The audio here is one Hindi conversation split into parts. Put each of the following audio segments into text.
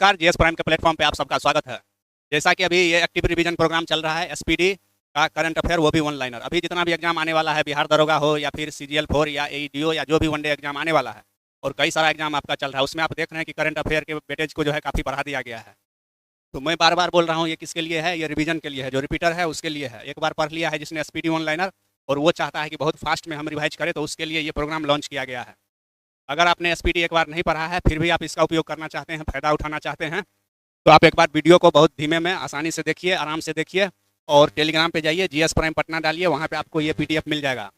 नमस्कार, जीएस प्राइम के प्लेटफॉर्म पे आप सबका स्वागत है। जैसा कि अभी ये एक्टिव रिवीजन प्रोग्राम चल रहा है, एसपीडी का करंट अफेयर, वो भी वन लाइनर। अभी जितना भी एग्जाम आने वाला है, बिहार दरोगा हो या फिर CGL-4 या AEDO या जो भी वनडे एग्जाम आने वाला है, और कई सारा एग्जाम आपका चल रहा है, उसमें आप देख रहे हैं कि करंट अफेयर के वेटेज को जो है काफ़ी बढ़ा दिया गया है। तो मैं बार बार बोल रहा हूँ, ये किसके लिए है? ये रिवीजन के लिए है। जो रिपीटर है उसके लिए है। एक बार पढ़ लिया है जिसने एसपीडी वन लाइनर, और वो चाहता है कि बहुत फास्ट में हम रिवाइज करें, तो उसके लिए ये प्रोग्राम लॉन्च किया गया है। अगर आपने एसपीडी एक बार नहीं पढ़ा है, फिर भी आप इसका उपयोग करना चाहते हैं, फ़ायदा उठाना चाहते हैं, तो आप एक बार वीडियो को बहुत धीमे में आसानी से देखिए, आराम से देखिए, और टेलीग्राम पे जाइए, जीएस प्राइम पटना डालिए, वहाँ पे आपको ये PDF मिल जाएगा।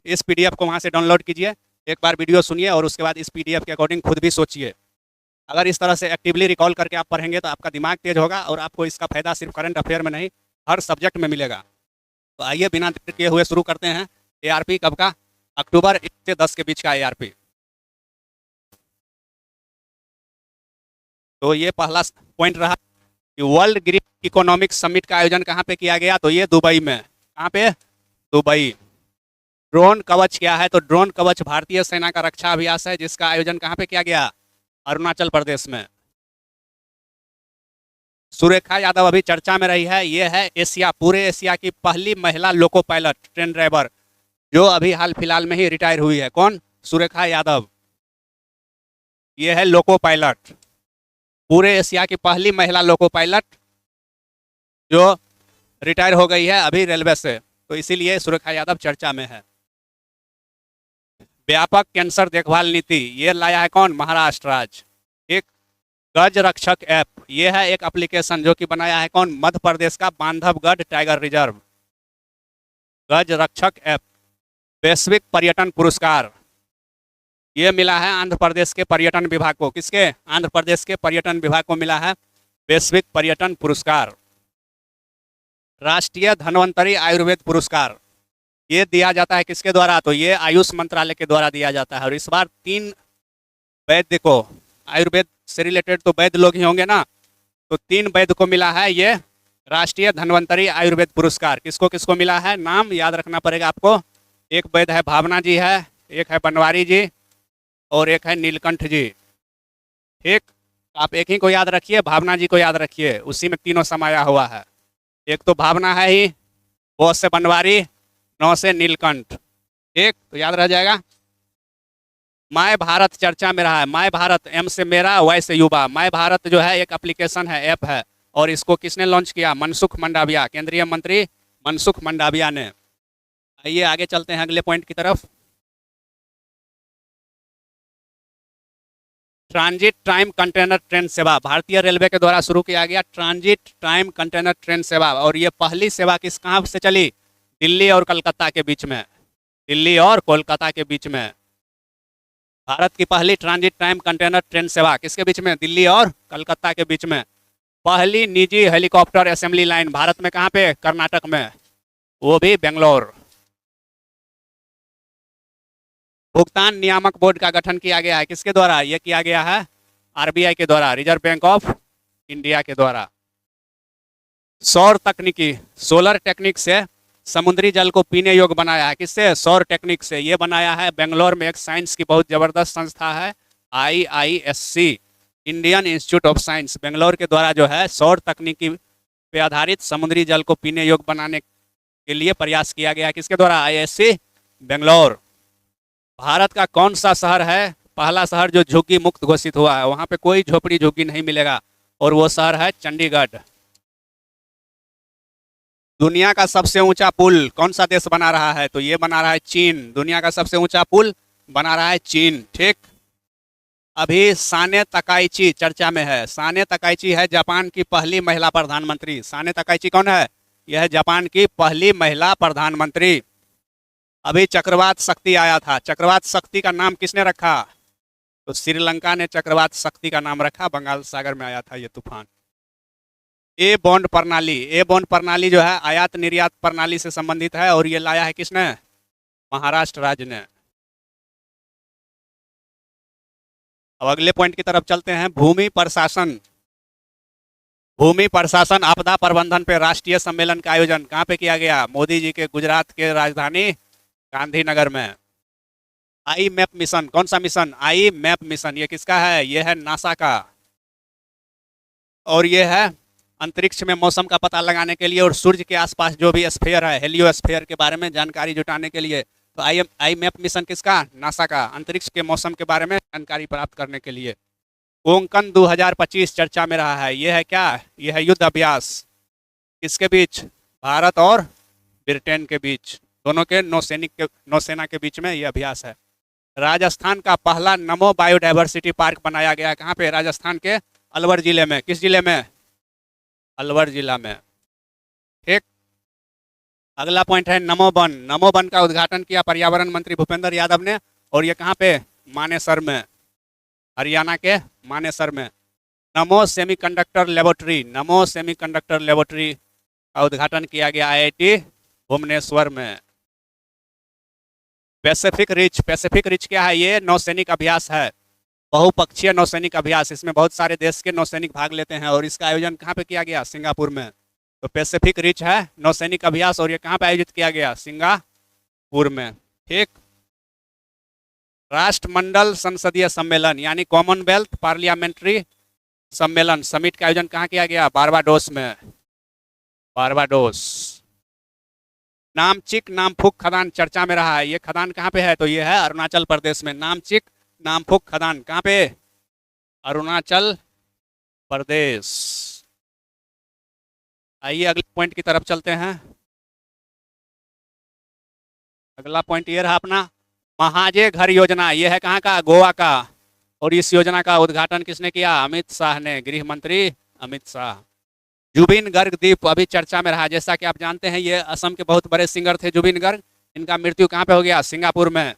इस PDF को वहाँ से डाउनलोड कीजिए, एक बार वीडियो सुनिए और उसके बाद इस PDF के अकॉर्डिंग खुद भी सोचिए। अगर इस तरह से एक्टिवली रिकॉल करके आप पढ़ेंगे तो आपका दिमाग तेज होगा और आपको इसका फायदा सिर्फ करंट अफेयर में नहीं, हर सब्जेक्ट में मिलेगा। तो आइए बिना देर किए हुए शुरू करते हैं। ARP कब का? अक्टूबर 1 से 10 के बीच का ARP। तो ये पहला पॉइंट रहा कि वर्ल्ड ग्रीन इकोनॉमिक समिट का आयोजन कहाँ पे किया गया? तो ये दुबई में। कहाँ पे? दुबई। ड्रोन कवच क्या है? तो ड्रोन कवच भारतीय सेना का रक्षा अभ्यास है, जिसका आयोजन कहाँ पे किया गया? अरुणाचल प्रदेश में। सुरेखा यादव अभी चर्चा में रही है। ये है एशिया, पूरे एशिया की पहली महिला लोको पायलट ट्रेन ड्राइवर, जो अभी हाल फिलहाल में ही रिटायर हुई है। कौन? सुरेखा यादव। ये है लोको पायलट, पूरे एशिया की पहली महिला लोको पायलट जो रिटायर हो गई है अभी रेलवे से, तो इसीलिए सुरेखा यादव चर्चा में है। व्यापक कैंसर देखभाल नीति, ये लाया है कौन? महाराष्ट्र राज्य। एक गज रक्षक ऐप, ये है एक एप्लीकेशन जो कि बनाया है कौन? मध्य प्रदेश का बांधवगढ़ टाइगर रिजर्व। गज रक्षक ऐप। वैश्विक पर्यटन पुरस्कार, ये मिला है आंध्र प्रदेश के पर्यटन विभाग को। किसके? आंध्र प्रदेश के पर्यटन विभाग को मिला है वैश्विक पर्यटन पुरस्कार। राष्ट्रीय धन्वंतरी आयुर्वेद पुरस्कार, ये दिया जाता है किसके द्वारा? तो ये आयुष मंत्रालय के द्वारा दिया जाता है। और इस बार 3 वैद्य को, आयुर्वेद से रिलेटेड तो वैद्य लोग ही होंगे ना, तो 3 वैद्य को मिला है ये राष्ट्रीय धन्वंतरी आयुर्वेद पुरस्कार। किसको किसको मिला है? नाम याद रखना पड़ेगा आपको। एक वैद्य है भावना जी है, एक है बनवारी जी, और एक है नीलकंठ जी। ठीक, आप एक ही को याद रखिए, भावना जी को याद रखिए, उसी में तीनों समाया हुआ है। एक तो भावना है ही, वो से बनवारी, 9 से नीलकंठ। ठीक, तो याद रह जाएगा। माय भारत चर्चा में रहा है। माय भारत, M से मेरा, Y से युवा। माय भारत जो है एक एप्लीकेशन है, ऐप है, और इसको किसने लॉन्च किया? मनसुख मंडाविया, केंद्रीय मंत्री मनसुख मंडाविया ने। आइए आगे चलते हैं अगले पॉइंट की तरफ। ट्रांजिट टाइम कंटेनर ट्रेन सेवा, भारतीय रेलवे के द्वारा शुरू किया गया ट्रांजिट टाइम कंटेनर ट्रेन सेवा, और ये पहली सेवा किस कहाँ से चली? दिल्ली और कलकत्ता के बीच में। दिल्ली और कोलकाता के बीच में भारत की पहली ट्रांजिट टाइम कंटेनर ट्रेन सेवा किसके बीच में? दिल्ली और कलकत्ता के बीच में। पहली निजी हेलीकॉप्टर असेंबली लाइन भारत में कहाँ पे? कर्नाटक में, वो भी बेंगलोर। भुगतान नियामक बोर्ड का गठन किया गया है, किसके द्वारा? यह किया गया है RBI के द्वारा, रिजर्व बैंक ऑफ इंडिया के द्वारा। सौर तकनीकी, सोलर टेक्निक से समुद्री जल को पीने योग्य बनाया है। किससे? सौर टेक्निक से। ये बनाया है बेंगलोर में एक साइंस की बहुत जबरदस्त संस्था है, IISC, Indian institute of science, Bangalore के द्वारा जो है सौर तकनीकी पे आधारित समुद्री जल को पीने योग्य बनाने के लिए प्रयास किया गया है। किसके द्वारा? IISC बेंगलोर। भारत का कौन सा शहर है पहला शहर जो झुग्गी मुक्त घोषित हुआ है? वहां पे कोई झोपड़ी झुग्गी नहीं मिलेगा, और वो शहर है चंडीगढ़। दुनिया का सबसे ऊंचा पुल कौन सा देश बना रहा है? तो ये बना रहा है चीन। दुनिया का सबसे ऊंचा पुल बना रहा है चीन। ठीक, अभी साने तकाइची चर्चा में है। साने तकाइची है जापान की पहली महिला प्रधानमंत्री। साने तकाइची कौन है? यह है जापान की पहली महिला प्रधानमंत्री। अभी चक्रवात शक्ति आया था। चक्रवात शक्ति का नाम किसने रखा? तो श्रीलंका ने चक्रवात शक्ति का नाम रखा, बंगाल सागर में आया था ये तूफान। ए बॉन्ड प्रणाली, ए बॉन्ड प्रणाली जो है आयात निर्यात प्रणाली से संबंधित है, और ये लाया है किसने? महाराष्ट्र राज्य ने। अब अगले पॉइंट की तरफ चलते हैं। भूमि प्रशासन, भूमि प्रशासन आपदा प्रबंधन पे राष्ट्रीय सम्मेलन का आयोजन कहाँ पे किया गया? मोदी जी के गुजरात के राजधानी गांधीनगर में। आई मैप मिशन, कौन सा मिशन? आई मैप मिशन, ये किसका है? ये है नासा का। और ये है अंतरिक्ष में मौसम का पता लगाने के लिए और सूर्य के आसपास जो भी स्फीयर है, हेलियोस्फीयर के बारे में जानकारी जुटाने के लिए। तो आई मैप मिशन किसका? नासा का, अंतरिक्ष के मौसम के बारे में जानकारी प्राप्त करने के लिए। कोंकण 2025 चर्चा में रहा है। ये है क्या? ये है युद्ध अभ्यास। किसके बीच? भारत और ब्रिटेन के बीच, दोनों के नौसेना के बीच में यह अभ्यास है। राजस्थान का पहला नमो बायोडायवर्सिटी पार्क बनाया गया है। कहाँ पे? राजस्थान के अलवर जिले में। किस जिले में? अलवर जिला में। ठीक। अगला पॉइंट है नमो वन। नमो वन का उद्घाटन किया पर्यावरण मंत्री भूपेंद्र यादव ने, और ये कहाँ पे? मानेसर में, हरियाणा के मानेसर में। नमो सेमीकंडक्टर लेबोरेटरी, नमो सेमीकंडक्टर लेबोरेटरी का उद्घाटन किया गया आईआईटी भुवनेश्वर में। पैसिफिक रिच, पैसिफिक रिच क्या है? ये नौसैनिक अभ्यास है, बहुपक्षीय नौसैनिक अभ्यास। इसमें बहुत सारे देश के नौसैनिक भाग लेते हैं, और इसका आयोजन कहाँ पे किया गया? सिंगापुर में। तो पैसिफिक रिच है नौसैनिक अभ्यास, और ये कहाँ पे आयोजित किया गया? सिंगापुर में। ठीक। राष्ट्रमंडल संसदीय सम्मेलन यानी कॉमनवेल्थ पार्लियामेंट्री सम्मेलन, समिट का आयोजन कहाँ किया गया? बारबाडोस में, बारबाडोस। नामचिक नामफुक खदान चर्चा में रहा है। ये खदान कहाँ पे है? तो ये है अरुणाचल प्रदेश में। नामचिक नामफुक खदान कहाँ पे? अरुणाचल प्रदेश। आइए अगले पॉइंट की तरफ चलते हैं। अगला पॉइंट ये रहा अपना महाजे घर योजना। ये है कहाँ का? गोवा का। और इस योजना का उद्घाटन किसने किया? अमित शाह ने, गृह मंत्री अमित शाह। जुबिन गर्ग द्वीप अभी चर्चा में रहा। जैसा कि आप जानते हैं ये असम के बहुत बड़े सिंगर थे जुबिन गर्ग। इनका मृत्यु कहाँ पे हो गया? सिंगापुर में।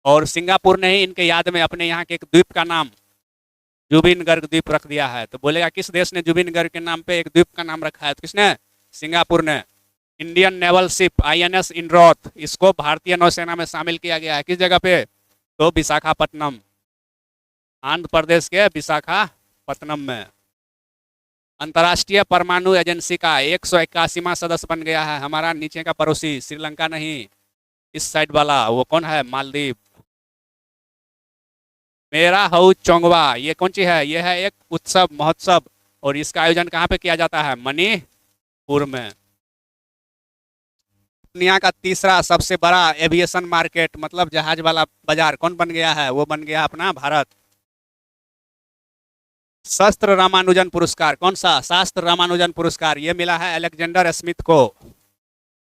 और सिंगापुर ने ही इनके याद में अपने यहाँ के एक द्वीप का नाम जुबिन गर्ग द्वीप रख दिया है। तो बोलेगा किस देश ने जुबिन गर्ग के नाम पे एक द्वीप का नाम रखा है? तो किसने? सिंगापुर ने। इंडियन नेवल शिप आईएनएस इंद्रौत, इसको भारतीय नौसेना में शामिल किया गया है। किस जगह पे? तो विशाखापट्टनम, आंध्र प्रदेश के विशाखापट्टनम में। अंतर्राष्ट्रीय परमाणु एजेंसी का 181वां सदस्य बन गया है हमारा नीचे का पड़ोसी, श्रीलंका नहीं, इस साइड वाला। वो कौन है? मालदीव। मेरा हऊ चोंगवा, ये कौन सी है? ये है एक उत्सव, महोत्सव, और इसका आयोजन कहाँ पे किया जाता है? मणिपुर में। दुनिया का तीसरा सबसे बड़ा एविएशन मार्केट, मतलब जहाज वाला बाजार, कौन बन गया है? वो बन गया अपना भारत। शास्त्र रामानुजन पुरस्कार, कौन सा? शास्त्र रामानुजन पुरस्कार, ये मिला है अलेक्जेंडर स्मिथ को।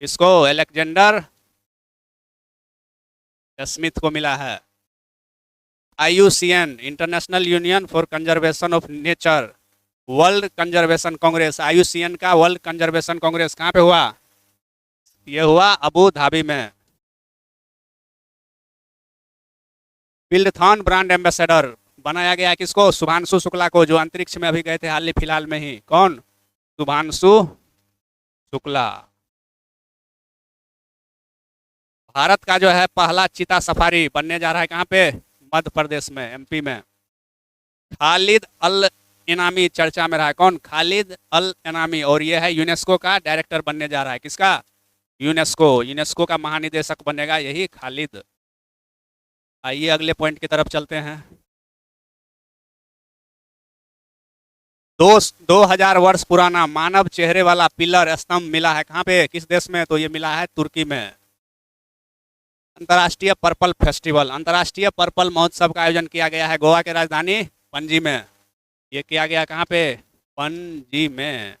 इसको अलेक्जेंडर स्मिथ को मिला है। IUCN, international union for conservation of nature, world conservation Congress. IUCN का वर्ल्ड कंजर्वेशन कांग्रेस कहाँ पे हुआ? ये हुआ अबू धाबी में। बिल्डथॉन ब्रांड एम्बेसडर बनाया गया किसको? शुभांशु शुक्ला को, जो अंतरिक्ष में अभी गए थे हाल फिलहाल में ही। कौन? शुभांशु शुक्ला। भारत का जो है पहला चीता सफारी बनने जा रहा है कहाँ पे? मध्य प्रदेश में, MP में। खालिद अल इनामी चर्चा में रहा है। कौन? खालिद अल इनामी, और ये है यूनेस्को का डायरेक्टर बनने जा रहा है। किसका? यूनेस्को का महानिदेशक बनेगा यही खालिद। आइए अगले पॉइंट की तरफ चलते हैं। 2000 वर्ष पुराना मानव चेहरे वाला पिलर स्तंभ मिला है कहाँ पे? किस देश में? तो ये मिला है तुर्की में। अंतर्राष्ट्रीय पर्पल फेस्टिवल, अंतर्राष्ट्रीय पर्पल महोत्सव का आयोजन किया गया है गोवा के राजधानी पणजी में। ये किया गया कहाँ पे? पणजी में।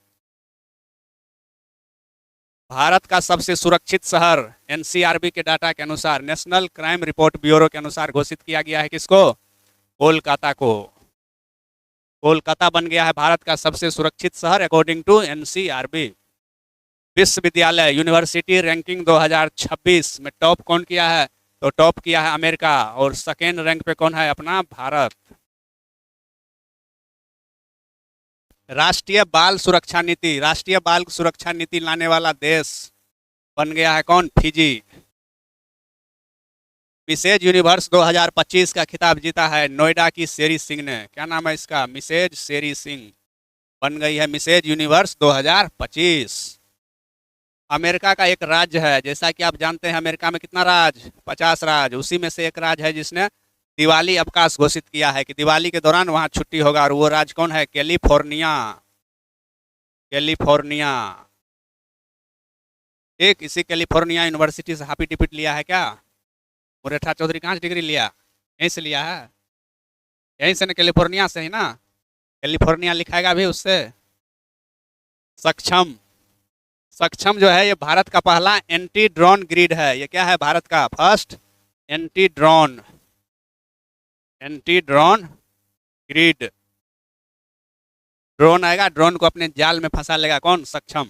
भारत का सबसे सुरक्षित शहर NCRB के डाटा के अनुसार, नेशनल क्राइम रिपोर्ट ब्यूरो के अनुसार घोषित किया गया है किसको? कोलकाता को। कोलकाता बन गया है भारत का सबसे सुरक्षित शहर अकॉर्डिंग टू NCRB। विश्वविद्यालय यूनिवर्सिटी रैंकिंग 2026 में टॉप कौन किया है? तो टॉप किया है अमेरिका, और सेकेंड रैंक पे कौन है? अपना भारत। राष्ट्रीय बाल सुरक्षा नीति, राष्ट्रीय बाल सुरक्षा नीति लाने वाला देश बन गया है कौन? फिजी। मिसेज यूनिवर्स 2025 का खिताब जीता है नोएडा की शेरी सिंह ने। क्या नाम है इसका? मिसेज शेरी सिंह बन गई है मिसेज यूनिवर्स 2025। अमेरिका का एक राज्य है, जैसा कि आप जानते हैं अमेरिका में कितना राज्य? 50 राज्य। उसी में से एक राज्य है जिसने दिवाली अवकाश घोषित किया है कि दिवाली के दौरान वहाँ छुट्टी होगा। और वो राज्य कौन है? कैलिफोर्निया। कैलिफोर्निया। एक इसी कैलिफोर्निया यूनिवर्सिटी से हाफी टिकट लिया है क्या? मुरेठा चौधरी कहाँ से डिग्री लिया? यहीं से लिया है, यहीं से ना, कैलिफोर्निया से ही ना। कैलिफोर्निया लिखाएगा भी उससे। सक्षम। सक्षम जो है ये भारत का पहला एंटी ड्रोन ग्रिड है। ये क्या है? भारत का first anti drone grid. Drone आएगा, ड्रोन को अपने जाल में फंसा लेगा कौन? सक्षम।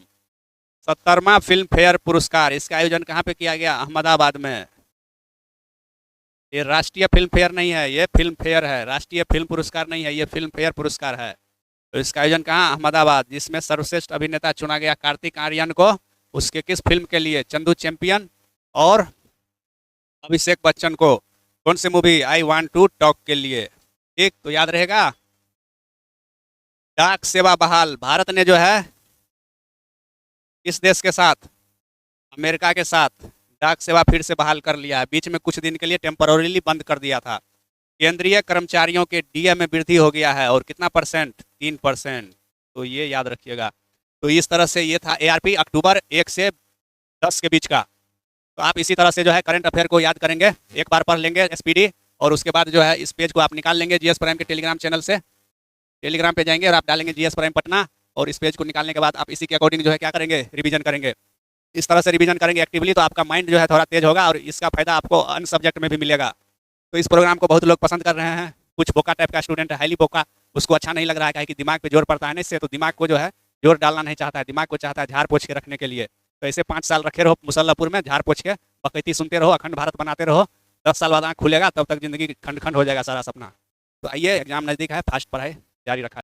70वां फिल्म फेयर पुरस्कार, इसका आयोजन कहाँ पे किया गया? अहमदाबाद में। ये राष्ट्रीय फिल्म फेयर नहीं है, ये फिल्म फेयर है, राष्ट्रीय फिल्म पुरस्कार नहीं है, ये फिल्म फेयर पुरस्कार है। तो इसका आयोजन कहाँ? अहमदाबाद। जिसमें सर्वश्रेष्ठ अभिनेता चुना गया कार्तिक आर्यन को, उसके किस फिल्म के लिए? चंदू चैंपियन। और अभिषेक बच्चन को कौन सी movie? I want to talk के लिए। एक तो याद रहेगा। डाक सेवा बहाल, भारत ने जो है इस देश के साथ, अमेरिका के साथ डाक सेवा फिर से बहाल कर लिया है। बीच में कुछ दिन के लिए टेम्पररीली बंद कर दिया था। केंद्रीय कर्मचारियों के डीए में वृद्धि हो गया है, और कितना परसेंट? 3%। तो ये याद रखिएगा। तो इस तरह से ये था एआरपी अक्टूबर 1 से 10 के बीच का। तो आप इसी तरह से जो है करंट अफेयर को याद करेंगे, एक बार पढ़ लेंगे एसपीडी, और उसके बाद जो है इस पेज को आप निकाल लेंगे जीएस प्राइम के टेलीग्राम चैनल से। टेलीग्राम पे जाएंगे और आप डालेंगे जीएस प्राइम पटना, और इस पेज को निकालने के बाद आप इसी के अकॉर्डिंग जो है क्या करेंगे? रिवीजन करेंगे। इस तरह से रिवीजन करेंगे एक्टिवली, तो आपका माइंड जो है थोड़ा तेज होगा, और इसका फायदा आपको अन्य सब्जेक्ट में भी मिलेगा। तो इस प्रोग्राम को बहुत लोग पसंद कर रहे हैं। कुछ बोका टाइप का स्टूडेंट है, हाईली बोका, उसको अच्छा नहीं लग रहा है कि दिमाग पे जोर पड़ता है ना इससे, तो दिमाग को जो है जोर डालना नहीं चाहता है, दिमाग को चाहता है झाड़ पोछ के रखने के लिए। तो ऐसे 5 साल रखे रहो मुसल्लापुर में, झाड़ पोछ के बकैती सुनते रहो, अखंड भारत बनाते रहो। 10 साल बाद आँख खुलेगा, तब तक जिंदगी खंड खंड हो जाएगा सारा सपना। तो आइए, एग्जाम नज़दीक है, फास्ट पढ़ाई जारी रखा।